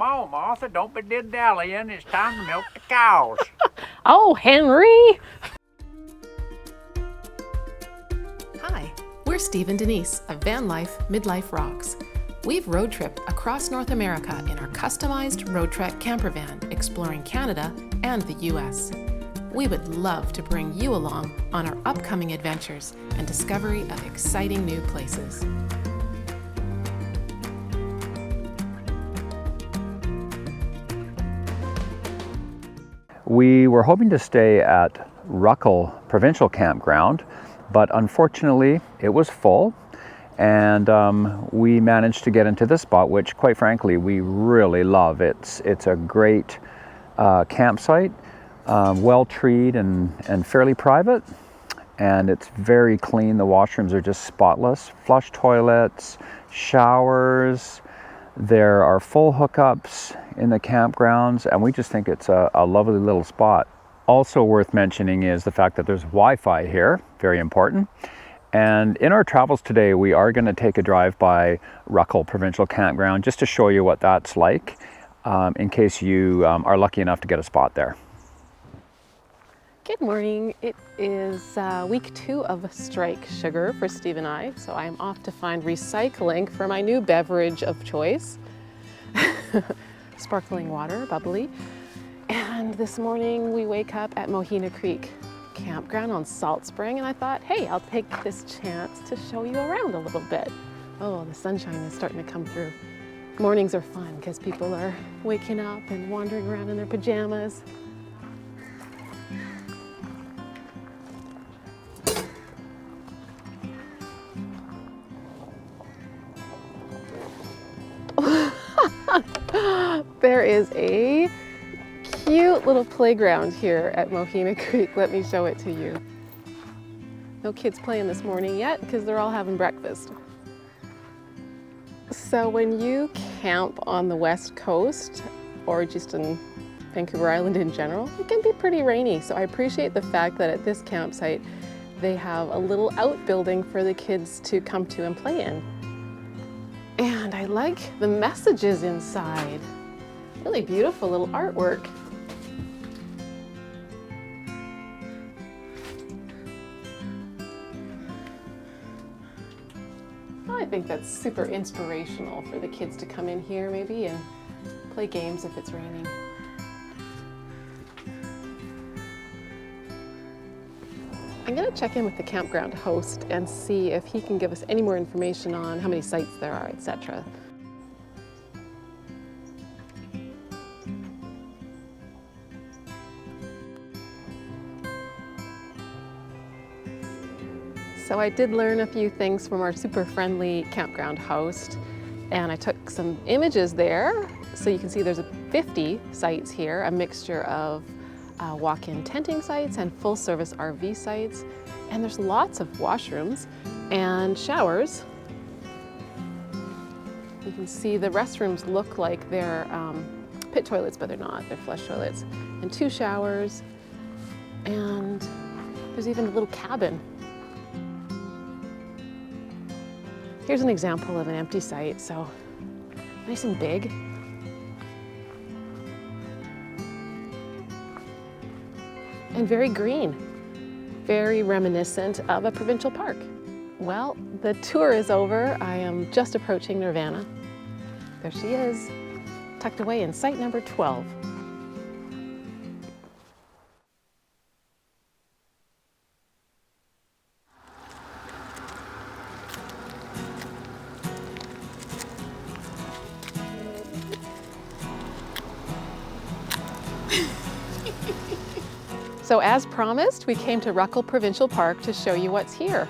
Come on, Martha, don't be dilly-dallying. It's time to milk the cows. Oh, Henry! Hi, we're Steve and Denise of VanlifeMidlifeRocks. We've road tripped across North America in our customized Roadtrek campervan, exploring Canada and the US. We would love to bring you along on our upcoming adventures and discovery of exciting new places. We were hoping to stay at Ruckle Provincial Campground, but unfortunately it was full, and we managed to get into this spot, which quite frankly we really love. It's a great campsite, well treed and fairly private, and it's very clean. The washrooms are just spotless, flush toilets, showers. There are full hookups in the campgrounds, and we just think it's a lovely little spot. Also worth mentioning is the fact that there's Wi-Fi here, very important. And in our travels today, we are going to take a drive by Ruckle Provincial Campground just to show you what that's like, in case you are lucky enough to get a spot there. Good morning. It is week 2 of Strike Sugar for Steve and I, so I'm off to find recycling for my new beverage of choice. Sparkling water, bubbly. And this morning we wake up at Moana Creek Campground on Salt Spring, and I thought, hey, I'll take this chance to show you around a little bit. Oh, the sunshine is starting to come through. Mornings are fun because people are waking up and wandering around in their pajamas. There is a cute little playground here at Moana Creek. Let me show it to you. No kids playing this morning yet because they're all having breakfast. So when you camp on the West Coast or just in Vancouver Island in general, it can be pretty rainy. So I appreciate the fact that at this campsite they have a little outbuilding for the kids to come to and play in. And I like the messages inside. Really beautiful little artwork. I think that's super inspirational for the kids to come in here maybe and play games if it's raining. I'm going to check in with the campground host and see if he can give us any more information on how many sites there are, etc. So I did learn a few things from our super friendly campground host, and I took some images there. So you can see there's 50 sites here, a mixture of walk-in tenting sites and full-service RV sites. And there's lots of washrooms and showers. You can see the restrooms look like they're pit toilets, but they're not. They're flush toilets. And 2 showers. And there's even a little cabin. Here's an example of an empty site, so nice and big. And very green, very reminiscent of a provincial park. Well, the tour is over. I am just approaching NirVAna. There she is, tucked away in site number 12. So as promised, we came to Ruckle Provincial Park to show you what's here.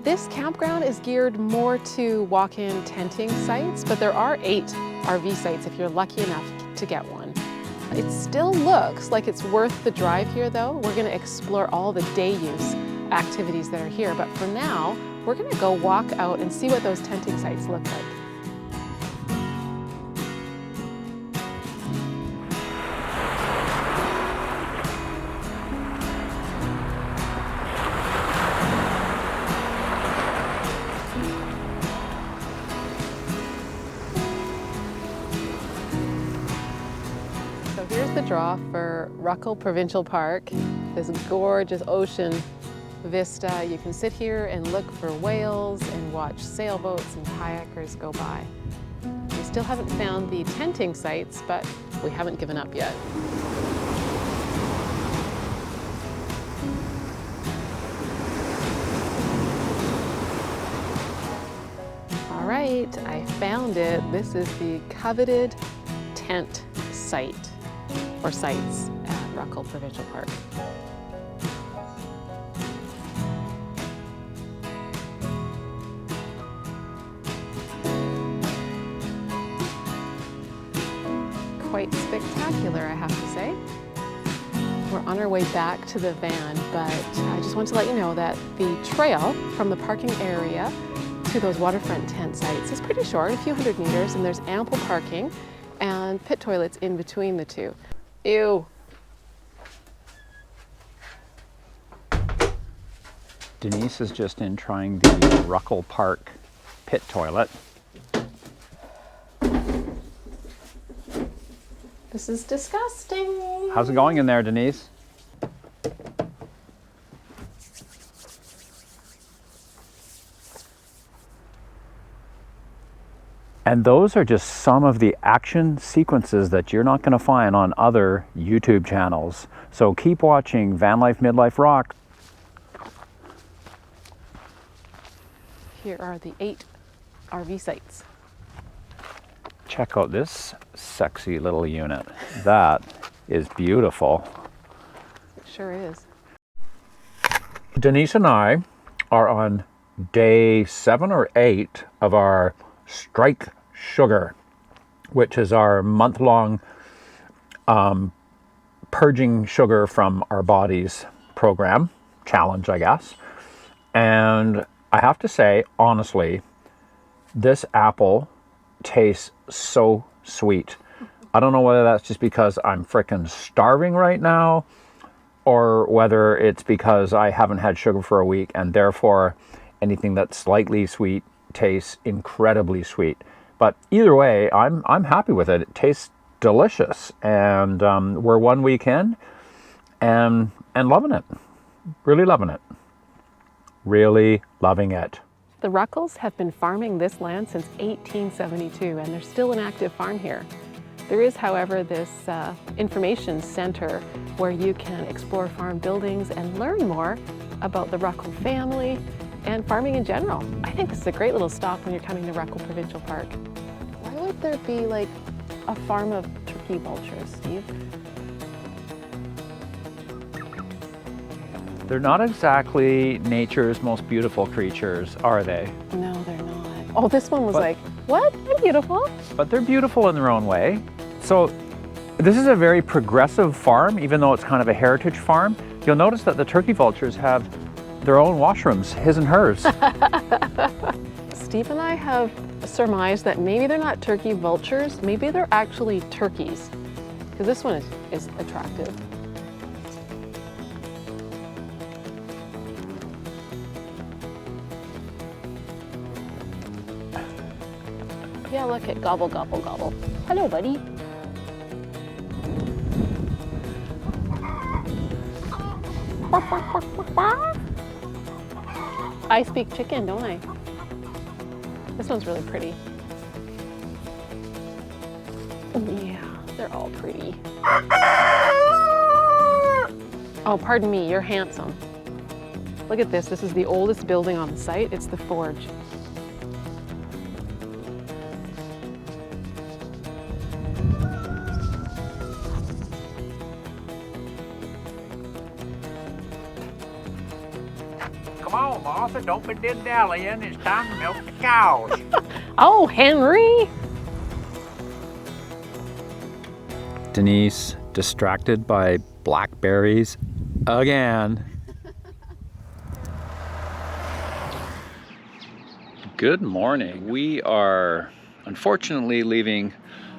This campground is geared more to walk-in tenting sites, but there are 8 RV sites if you're lucky enough to get one. It still looks like it's worth the drive here though. We're gonna explore all the day use activities that are here, but for now, we're gonna go walk out and see what those tenting sites look like. Here's the draw for Ruckle Provincial Park. This gorgeous ocean vista. You can sit here and look for whales and watch sailboats and kayakers go by. We still haven't found the tenting sites, but we haven't given up yet. All right, I found it. This is the coveted tent site, or sites, at Ruckle Provincial Park. Quite spectacular, I have to say. We're on our way back to the van, but I just want to let you know that the trail from the parking area to those waterfront tent sites is pretty short, a few hundred meters, and there's ample parking and pit toilets in between the two. Ew. Denise is just in trying the Ruckle Park pit toilet. This is disgusting. How's it going in there, Denise? And those are just some of the action sequences that you're not going to find on other YouTube channels. So keep watching VanlifeMidlifeRocks. Here are the 8 RV sites. Check out this sexy little unit. That is beautiful. It sure is. Denise and I are on day 7 or 8 of our Strike Sugar, which is our month-long purging sugar from our bodies program, challenge, I guess. And I have to say, honestly, this apple tastes so sweet. I don't know whether that's just because I'm frickin' starving right now, or whether it's because I haven't had sugar for a week and therefore anything that's slightly sweet tastes incredibly sweet. But either way, I'm happy with it. It tastes delicious, and we're 1 week in and loving it. Really loving it. Really loving it. The Ruckles have been farming this land since 1872, and there's still an active farm here. There is, however, this information center where you can explore farm buildings and learn more about the Ruckle family and farming in general. I think this is a great little stop when you're coming to Ruckle Provincial Park. Why would there be like a farm of turkey vultures, Steve? They're not exactly nature's most beautiful creatures, are they? No, they're not. Oh, this one was like, what? They're beautiful. But they're beautiful in their own way. So this is a very progressive farm, even though it's kind of a heritage farm. You'll notice that the turkey vultures have their own washrooms, his and hers. Steve and I have surmised that maybe they're not turkey vultures, maybe they're actually turkeys. Because this one is attractive. Yeah, look at gobble, gobble, gobble. Hello, buddy. I speak chicken, don't I? This one's really pretty. Yeah, they're all pretty. Oh, pardon me, you're handsome. Look at this. This is the oldest building on the site. It's the Forge. Come on, Martha, don't be dilly-dallying. It's time to milk the cows. Oh, Henry! Denise, distracted by blackberries again. Good morning. We are unfortunately leaving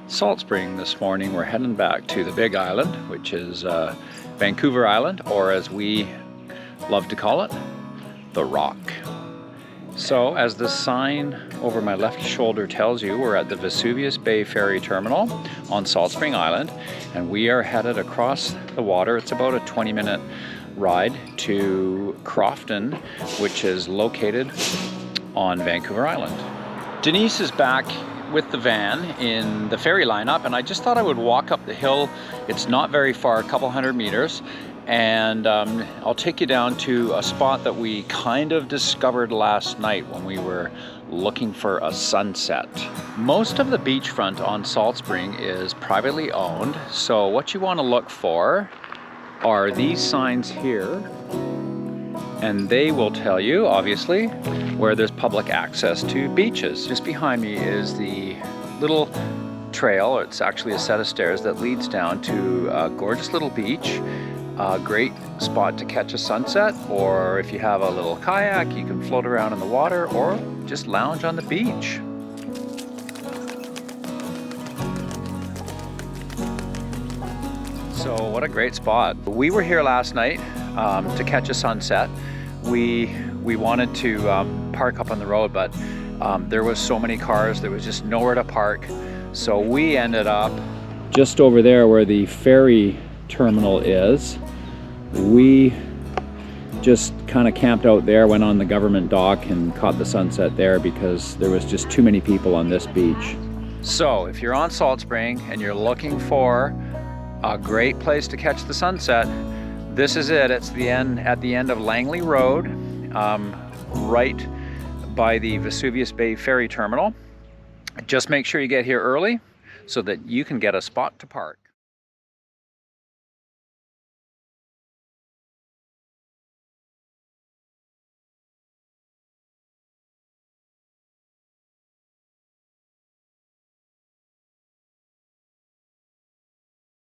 Salt Spring this morning. We're heading back to the Big Island, which is Vancouver Island, or as we love to call it, the Rock. So, as the sign over my left shoulder tells you, we're at the Vesuvius Bay Ferry Terminal on Salt Spring Island, and we are headed across the water. It's about a 20-minute ride to Crofton, which is located on Vancouver Island. Denise is back with the van in the ferry lineup, and I just thought I would walk up the hill. It's not very far, a couple hundred meters, and I'll take you down to a spot that we kind of discovered last night when we were looking for a sunset. Most of the beachfront on Salt Spring is privately owned, so what you want to look for are these signs here, and they will tell you, obviously, where there's public access to beaches. Just behind me is the little trail. It's actually a set of stairs that leads down to a gorgeous little beach. A great spot to catch a sunset, or if you have a little kayak, you can float around in the water or just lounge on the beach. So what a great spot. We were here last night to catch a sunset. We wanted to park up on the road, but there was so many cars, there was just nowhere to park. So we ended up just over there where the ferry terminal is. We just kind of camped out there, went on the government dock and caught the sunset there because there was just too many people on this beach. So if you're on Salt Spring and you're looking for a great place to catch the sunset, this is it. It's at the end of Langley Road, right by the Vesuvius Bay Ferry Terminal. Just make sure you get here early so that you can get a spot to park.